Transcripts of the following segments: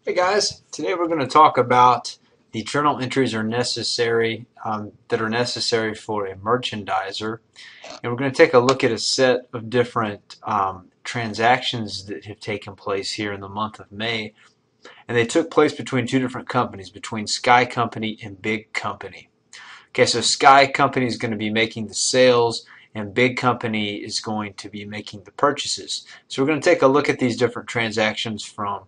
Hey guys, today we're going to talk about the journal entries are necessary that are necessary for a merchandiser, and we're going to take a look at a set of different transactions that have taken place here in the month of May, and they took place between two different companies, between Sky Company and Big Company. Okay, so Sky Company is going to be making the sales, and Big Company is going to be making the purchases. So we're going to take a look at these different transactions from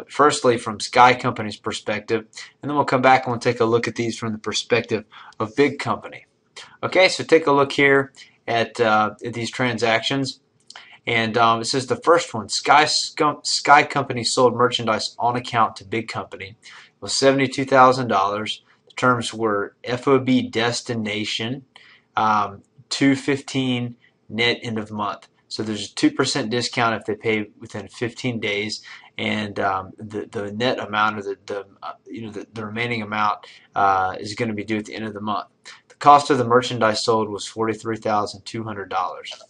firstly from Sky Company's perspective, and then we'll come back and we'll take a look at these from the perspective of Big Company. Okay, so take a look here at these transactions, and it says the first one, Sky Company sold merchandise on account to Big Company. It was $72,000. The terms were FOB destination, 215 net end of month. So there's a 2% discount if they pay within 15 days, and the net amount, or the remaining amount, is going to be due at the end of the month. The cost of the merchandise sold was $43,200.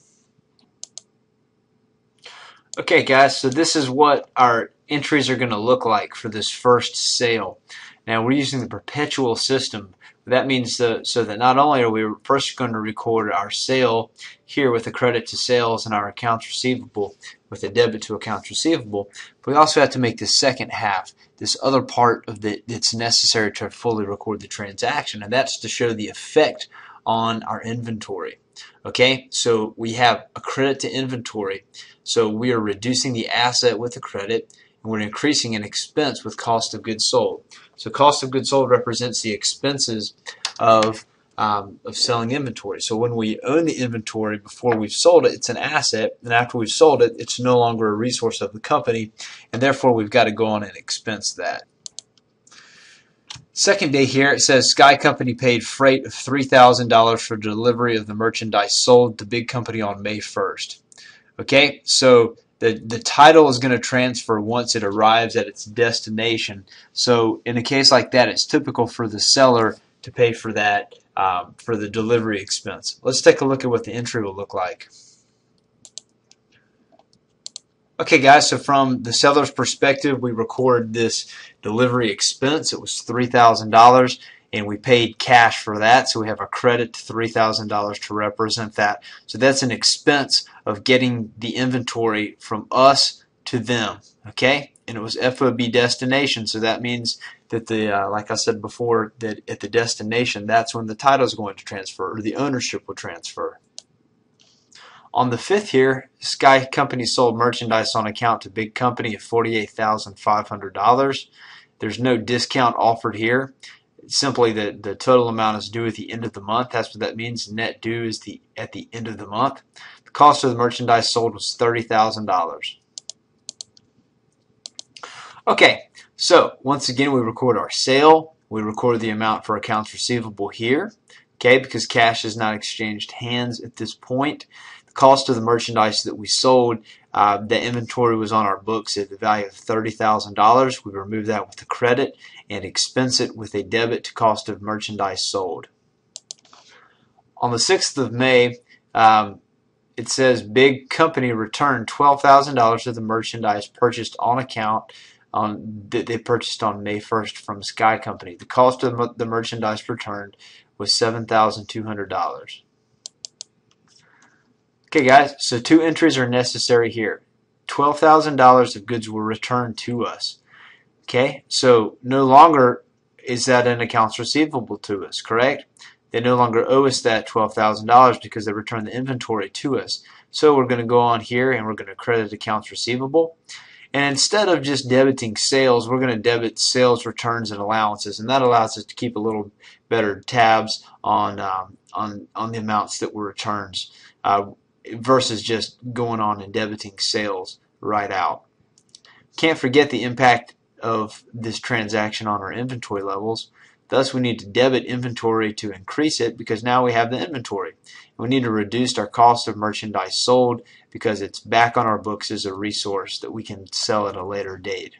Okay, guys, so this is what our entries are going to look like for this first sale. Now we're using the perpetual system. That means so that not only are we first going to record our sale here with a credit to sales and our accounts receivable with a debit to accounts receivable, but we also have to make the second half, this other part of that's necessary to fully record the transaction, and that's to show the effect on our inventory. Okay, so we have a credit to inventory, so we are reducing the asset with the credit, and we're increasing an expense with cost of goods sold. So cost of goods sold represents the expenses of selling inventory. So when we own the inventory before we've sold it, it's an asset, and after we've sold it, it's no longer a resource of the company, and therefore we've got to go on and expense that. Second day here, it says Sky Company paid freight of $3,000 for delivery of the merchandise sold to Big Company on May 1st. Okay, so the title is going to transfer once it arrives at its destination. So in a case like that, it's typical for the seller to pay for that, for the delivery expense. Let's take a look at what the entry will look like. Okay guys, so from the seller's perspective, we record this delivery expense. It was $3,000, and we paid cash for that, so we have a credit to $3,000 to represent that. So that's an expense of getting the inventory from us to them, okay? And it was FOB destination, so that means that like I said before, that at the destination, that's when the title is going to transfer, or the ownership will transfer. On the 5th here, Sky Company sold merchandise on account to Big Company at $48,500. There's no discount offered here. Simply the total amount is due at the end of the month. That's what that means. Net due is at the end of the month. The cost of the merchandise sold was $30,000. Okay, so once again we record our sale. We record the amount for accounts receivable here, okay, because cash is not exchanged hands at this point. The cost of the merchandise that we sold, the inventory was on our books at the value of $30,000. We remove that with a credit and expense it with a debit to cost of merchandise sold. On the 6th of May, it says Big Company returned $12,000 of the merchandise purchased on account that they purchased on May 1st from Sky Company. The cost of the merchandise returned was $7,200. Okay guys, so two entries are necessary here. $12,000 of goods were returned to us. Okay, so no longer is that an accounts receivable to us, correct? They no longer owe us that $12,000 because they returned the inventory to us. So we're going to go on here and we're going to credit accounts receivable. And instead of just debiting sales, we're going to debit sales, returns, and allowances, and that allows us to keep a little better tabs on the amounts that were returns, versus just going on and debiting sales right out. Can't forget the impact of this transaction on our inventory levels. Thus, we need to debit inventory to increase it because now we have the inventory. We need to reduce our cost of merchandise sold because it's back on our books as a resource that we can sell at a later date.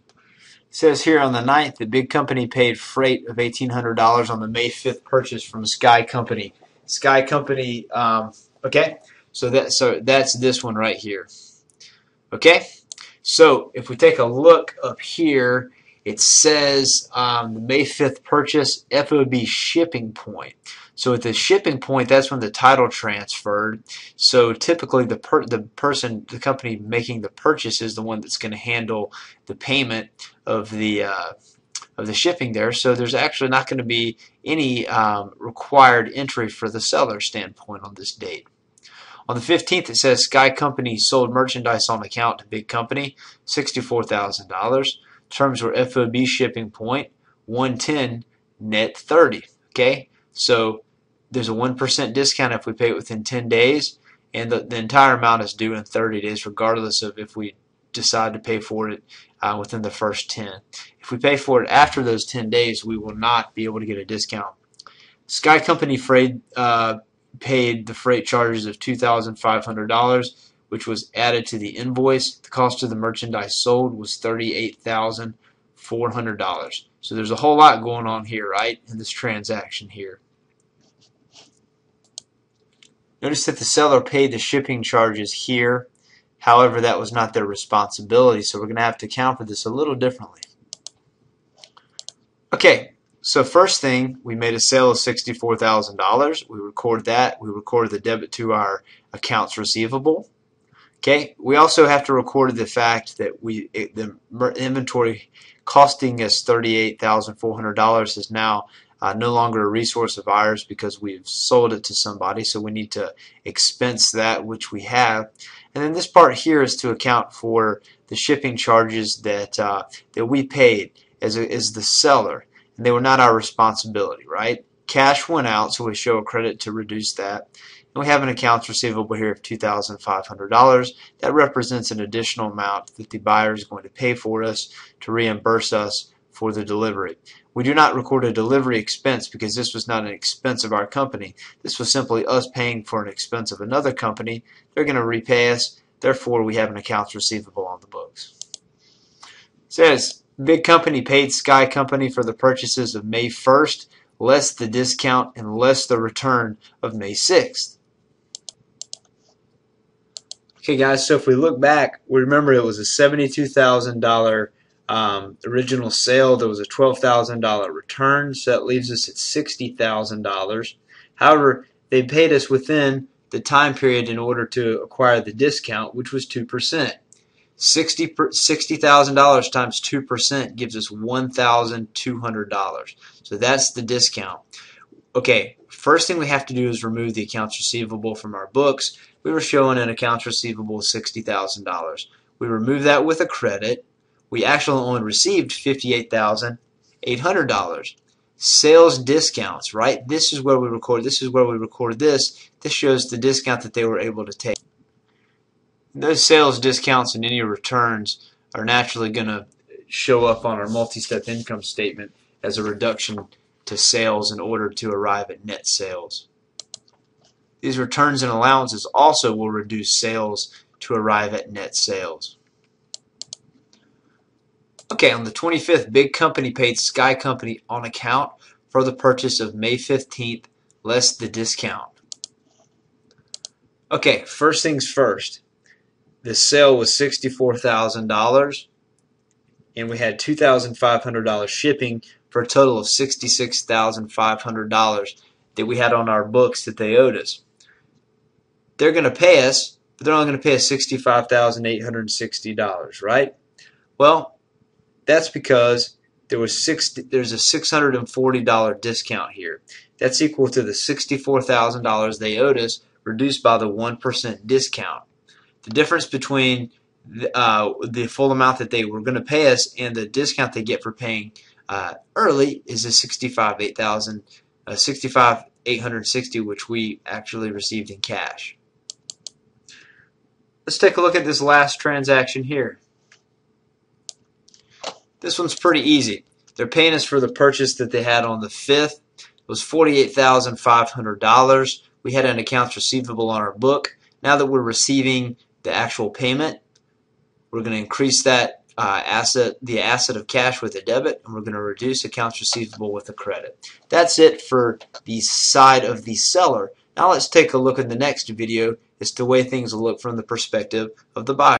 It says here on the 9th, the Big Company paid freight of $1,800 on the May 5th purchase from Sky Company. Sky Company, okay, so that's this one right here. Okay, So if we take a look up here, it says the May 5th purchase, FOB shipping point. So at the shipping point, that's when the title transferred. So typically the company making the purchase is the one that's going to handle the payment of the shipping there. So there's actually not going to be any required entry for the seller standpoint on this date. On the 15th, it says Sky Company sold merchandise on account to Big Company, $64,000. Terms were FOB shipping point, 110, net 30. Okay, so there's a 1% discount if we pay it within 10 days, and the entire amount is due in 30 days, regardless of if we decide to pay for it within the first 10. If we pay for it after those 10 days, we will not be able to get a discount. Sky Company paid the freight charges of $2,500, which was added to the invoice. The cost of the merchandise sold was $38,400. So there's a whole lot going on here, right, in this transaction here. Notice that the seller paid the shipping charges here. However, that was not their responsibility, so we're going to have to account for this a little differently. Okay. So first thing, we made a sale of $64,000. We record that. We record the debit to our accounts receivable. Okay. We also have to record the fact that the inventory costing us $38,400 is now no longer a resource of ours because we've sold it to somebody. So we need to expense that, which we have. And then this part here is to account for the shipping charges that we paid as the seller. And they were not our responsibility, right? Cash went out, so we show a credit to reduce that. And we have an accounts receivable here of $2,500. That represents an additional amount that the buyer is going to pay for us to reimburse us for the delivery. We do not record a delivery expense because this was not an expense of our company. This was simply us paying for an expense of another company. They're going to repay us. Therefore, we have an accounts receivable on the books. It says, Big Company paid Sky Company for the purchases of May 1st, less the discount and less the return of May 6th. Okay, guys, so if we look back, we remember it was a $72,000 original sale. There was a $12,000 return, so that leaves us at $60,000. However, they paid us within the time period in order to acquire the discount, which was 2%. $60,000 times 2% gives us $1,200. So that's the discount. Okay, first thing we have to do is remove the accounts receivable from our books. We were showing an accounts receivable of $60,000. We remove that with a credit. We actually only received $58,800. Sales discounts, right? This is where we record. This is where we record this. This shows the discount that they were able to take. Those sales discounts and any returns are naturally going to show up on our multi-step income statement as a reduction to sales in order to arrive at net sales. These returns and allowances also will reduce sales to arrive at net sales. Okay, on the 25th, Big Company paid Sky Company on account for the purchase of May 15th, less the discount. Okay, first things first. The sale was $64,000, and we had $2,500 shipping for a total of $66,500 that we had on our books that they owed us. They're going to pay us, but they're only going to pay us $65,860, right? Well, that's because there's a $640 discount here. That's equal to the $64,000 they owed us, reduced by the 1% discount. The difference between the full amount that they were going to pay us and the discount they get for paying early is the $65,860, which we actually received in cash. Let's take a look at this last transaction here. This one's pretty easy. They're paying us for the purchase that they had on the 5th. It was $48,500. We had an accounts receivable on our book. Now that we're receiving the actual payment, we're going to increase that the asset of cash with a debit, and we're going to reduce accounts receivable with a credit. That's it for the side of the seller. Now let's take a look in the next video as to the way things will look from the perspective of the buyer.